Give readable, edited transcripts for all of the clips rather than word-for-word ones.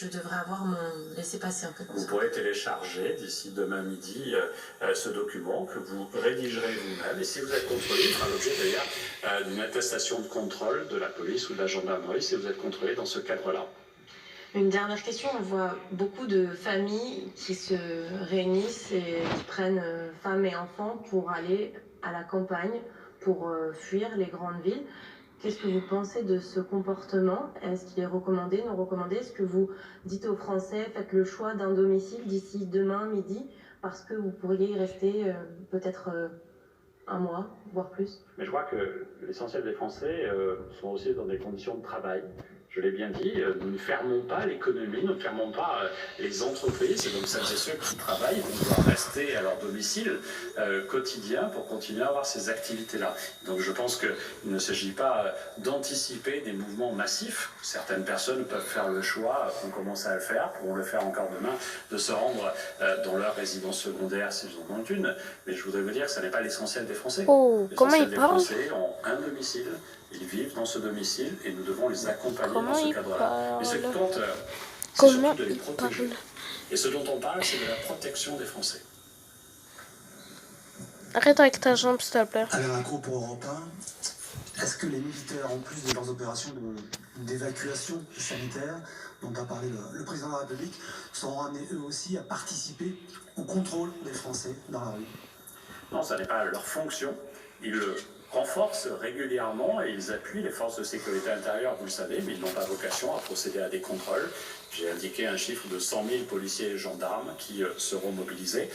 je devrais avoir mon laissez-passer en fait. Vous pourrez télécharger d'ici demain midi ce document que vous rédigerez vous-même. Et si vous êtes contrôlé, il fera l'objet d'ailleurs d'une attestation de contrôle de la police ou de la gendarmerie si vous êtes contrôlé dans ce cadre-là. Une dernière question, on voit beaucoup de familles qui se réunissent et qui prennent femmes et enfants pour aller à la campagne, pour fuir les grandes villes. Qu'est-ce que vous pensez de ce comportement? Est-ce qu'il est recommandé, non recommandé? Est-ce que vous dites aux Français, faites le choix d'un domicile d'ici demain midi, parce que vous pourriez y rester peut-être un mois, voire plus? Mais je vois que l'essentiel des Français sont aussi dans des conditions de travail. Je l'ai bien dit, nous ne fermons pas l'économie, nous ne fermons pas les entreprises, et donc celles et ceux qui travaillent vont devoir rester à leur domicile quotidien pour continuer à avoir ces activités-là. Donc je pense qu'il ne s'agit pas d'anticiper des mouvements massifs. Certaines personnes peuvent faire le choix, on commence à le faire, pourront le faire encore demain, de se rendre dans leur résidence secondaire s'ils en ont une. Mais je voudrais vous dire que ce n'est pas l'essentiel des Français. Oh, comment il L'essentiel des parle? Français ont un domicile. Ils vivent dans ce domicile et nous devons les accompagner dans ce cadre-là. Mais ce qui compte, c'est surtout de les protéger. Et ce dont on parle, c'est de la protection des Français. Arrête avec ta jambe, s'il te plaît. Alain Lacroix pour Europe 1. Est-ce que les militaires, en plus de leurs opérations d'évacuation sanitaire, dont a parlé le président de la République, seront amenés eux aussi à participer au contrôle des Français dans la rue? Non, ça n'est pas leur fonction. Ils le renforcent régulièrement et ils appuient les forces de sécurité intérieure, vous le savez, mais ils n'ont pas vocation à procéder à des contrôles. J'ai indiqué un chiffre de 100 000 policiers et gendarmes qui seront mobilisés,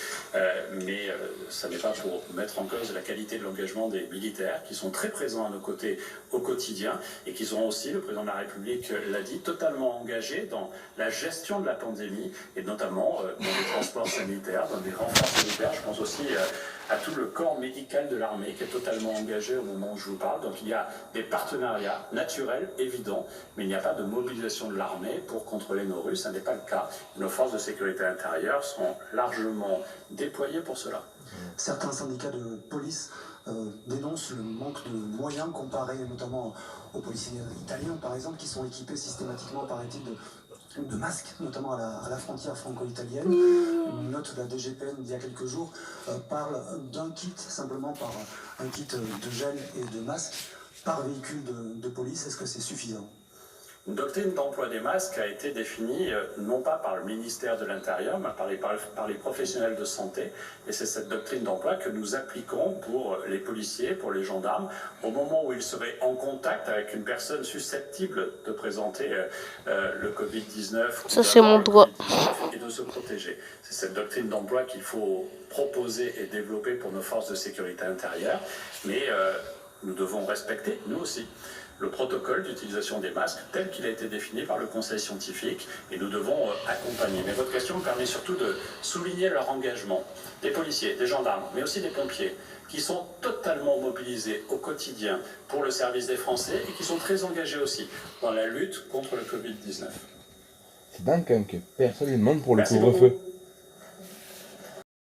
mais ça n'est pas pour mettre en cause la qualité de l'engagement des militaires qui sont très présents à nos côtés au quotidien et qui seront aussi, le président de la République l'a dit, totalement engagés dans la gestion de la pandémie et notamment dans les transports sanitaires, dans des renforts sanitaires. Je pense aussi à tout le corps médical de l'armée qui est totalement engagé au moment où je vous parle. Donc il y a des partenariats naturels, évidents, mais il n'y a pas de mobilisation de l'armée pour contrôler nos rues, ça n'est pas le cas. Nos forces de sécurité intérieure sont largement déployées pour cela. Certains syndicats de police dénoncent le manque de moyens comparé notamment aux policiers italiens, par exemple, qui sont équipés systématiquement, paraît-il, de masques, notamment à la frontière franco-italienne. Une note de la DGPN d'il y a quelques jours parle d'un kit, simplement par un kit de gel et de masques par véhicule de police. Est-ce que c'est suffisant? Une doctrine d'emploi des masques a été définie non pas par le ministère de l'Intérieur, mais par les professionnels de santé. Et c'est cette doctrine d'emploi que nous appliquons pour les policiers, pour les gendarmes, au moment où ils seraient en contact avec une personne susceptible de présenter le Covid-19. Ça, c'est mon doigt. Et de se protéger. C'est cette doctrine d'emploi qu'il faut proposer et développer pour nos forces de sécurité intérieure. Mais nous devons respecter, nous aussi, le protocole d'utilisation des masques tel qu'il a été défini par le Conseil scientifique et nous devons accompagner. Mais votre question me permet surtout de souligner leur engagement, des policiers, des gendarmes, mais aussi des pompiers, qui sont totalement mobilisés au quotidien pour le service des Français et qui sont très engagés aussi dans la lutte contre le Covid-19. C'est dingue quand même que personne ne demande pour le Merci couvre-feu. beaucoup.